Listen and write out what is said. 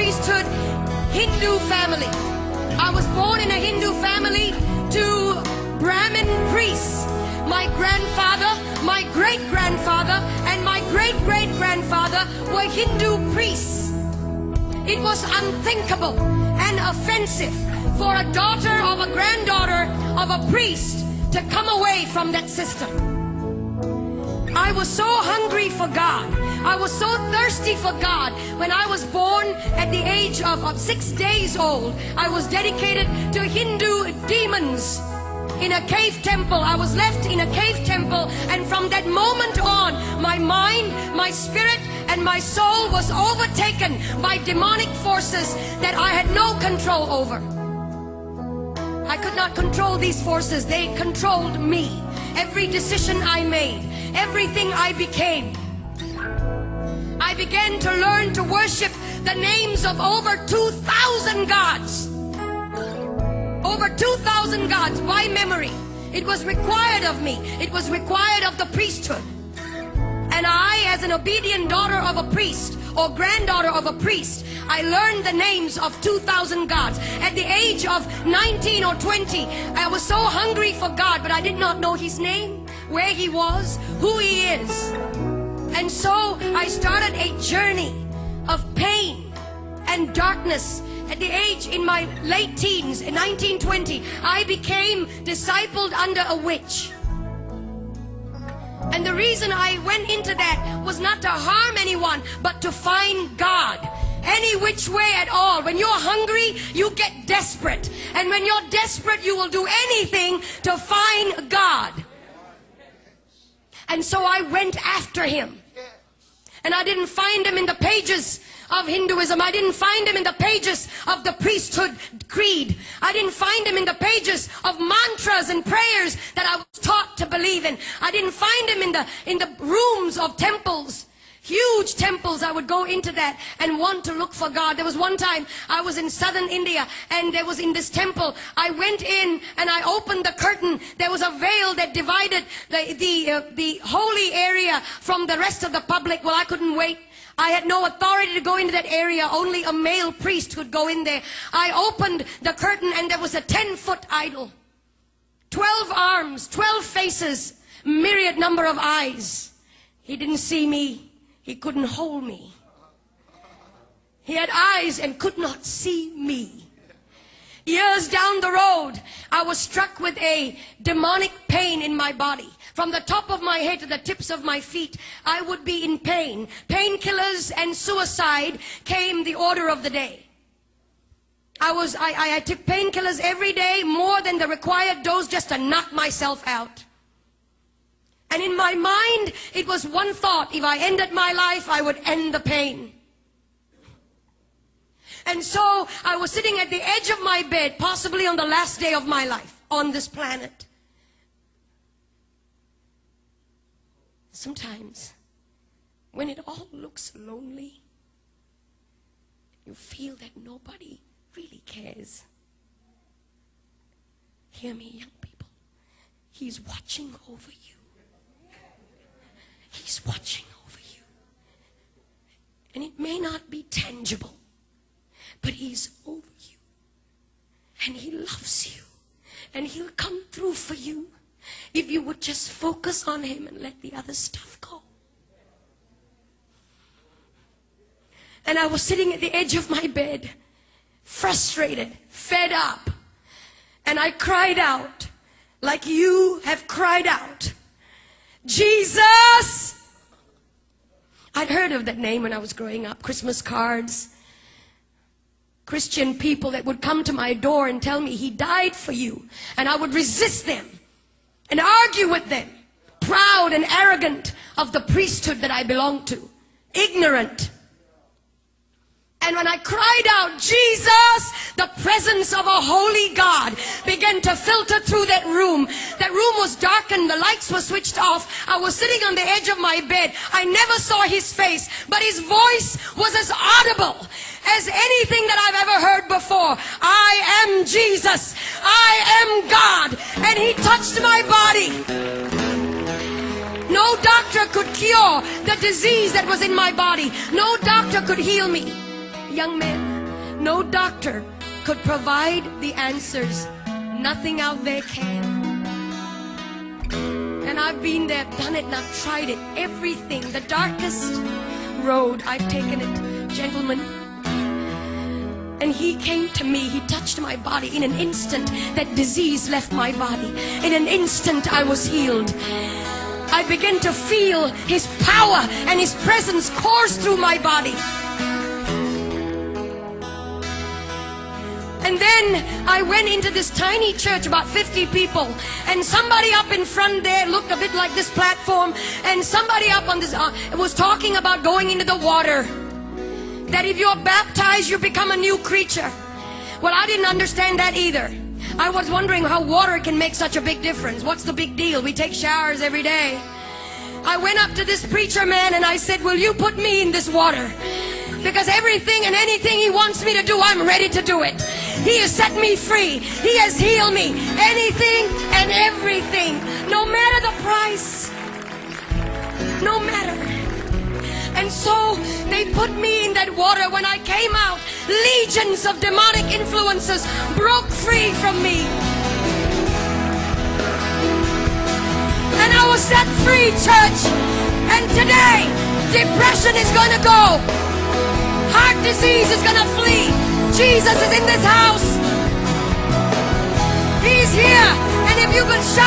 priesthood Hindu family. I was born in a Hindu family to Brahmin priests. My grandfather, my great-grandfather, and my great-great-grandfather were Hindu priests. It was unthinkable and offensive for a daughter of a granddaughter of a priest to come away from that system. I was so hungry for God. I was so thirsty for God. When I was born at the age of 6 days old, I was dedicated to Hindu demons in a cave temple. I was left in a cave temple, and from that moment on, my mind, my spirit, and my soul was overtaken by demonic forces that I had no control over. I could not control these forces. They controlled me. Every decision I made, everything I became. I began to learn to worship the names of over 2,000 gods. Over 2,000 gods by memory. It was required of me. It was required of the priesthood. And I, as an obedient daughter of a priest or granddaughter of a priest, I learned the names of 2,000 gods. At the age of 19 or 20, I was so hungry for God, but I did not know His name, where He was, who He is. And so I started a journey of pain and darkness. At the age, in my late teens, in 1920, I became discipled under a witch. And the reason I went into that was not to harm anyone, but to find God. Any which way at all. When you're hungry, you get desperate. And when you're desperate, you will do anything to find God. And so I went after Him. And I didn't find Him in the pages of Hinduism. I didn't find Him in the pages of the priesthood creed. I didn't find Him in the pages of mantras and prayers that I was taught to believe in. I didn't find Him in the rooms of temples. Huge temples. I would go into that and want to look for God. There was one time I was in southern India, and there was in this temple. I went in and I opened the curtain. There was a veil that divided the holy area from the rest of the public. Well, I couldn't wait. I had no authority to go into that area. Only a male priest could go in there. I opened the curtain, and there was a 10-foot idol. 12 arms, 12 faces, myriad number of eyes. He didn't see me. He couldn't hold me. He had eyes and could not see me. Years down the road, I was struck with a demonic pain in my body. From the top of my head to the tips of my feet, I would be in pain. Painkillers and suicide came the order of the day. I took painkillers every day, more than the required dose, just to knock myself out. And in my mind, it was one thought: if I ended my life, I would end the pain. And so I was sitting at the edge of my bed, possibly on the last day of my life on this planet. Sometimes, when it all looks lonely, you feel that nobody really cares. Hear me, young people. He's watching over you. He's watching over you. And it may not be tangible, but He's over you. And He loves you. And He'll come through for you if you would just focus on Him and let the other stuff go. And I was sitting at the edge of my bed, frustrated, fed up. And I cried out like you have cried out. Jesus! I'd heard of that name when I was growing up. Christmas cards. Christian people that would come to my door and tell me He died for you. And I would resist them and argue with them. Proud and arrogant of the priesthood that I belonged to. Ignorant. And when I cried out, Jesus, the presence of a holy God began to filter through that room. That room was darkened. The lights were switched off. I was sitting on the edge of my bed. I never saw His face, but His voice was as audible as anything that I've ever heard before. I am Jesus. I am God. And He touched my body. No doctor could cure the disease that was in my body. No doctor could heal me. Young men, No doctor could provide the answers. Nothing out there can. And I've been there, done it, and I've tried it. Everything, the darkest road, I've taken it. Gentlemen, and he came to me, he touched my body. In an instant, that disease left my body. In an instant, I was healed. I began to feel his power and his presence course through my body. And then I went into this tiny church, about 50 people, and somebody up in front there looked a bit like this platform, and somebody up on this was talking about going into the water, that if you're baptized you become a new creature. Well, I didn't understand that either. I was wondering how water can make such a big difference. What's the big deal? We take showers every day. I went up to this preacher man and I said, will you put me in this water? Because everything and anything he wants me to do, I'm ready to do it. He has set me free. He has healed me. Anything and everything. No matter the price. No matter. And so they put me in that water. When I came out, legions of demonic influences broke free from me. And I was set free, church. And today, depression is going to go. Heart disease is going to flee. Jesus is in this house. He's here. And if you will shout,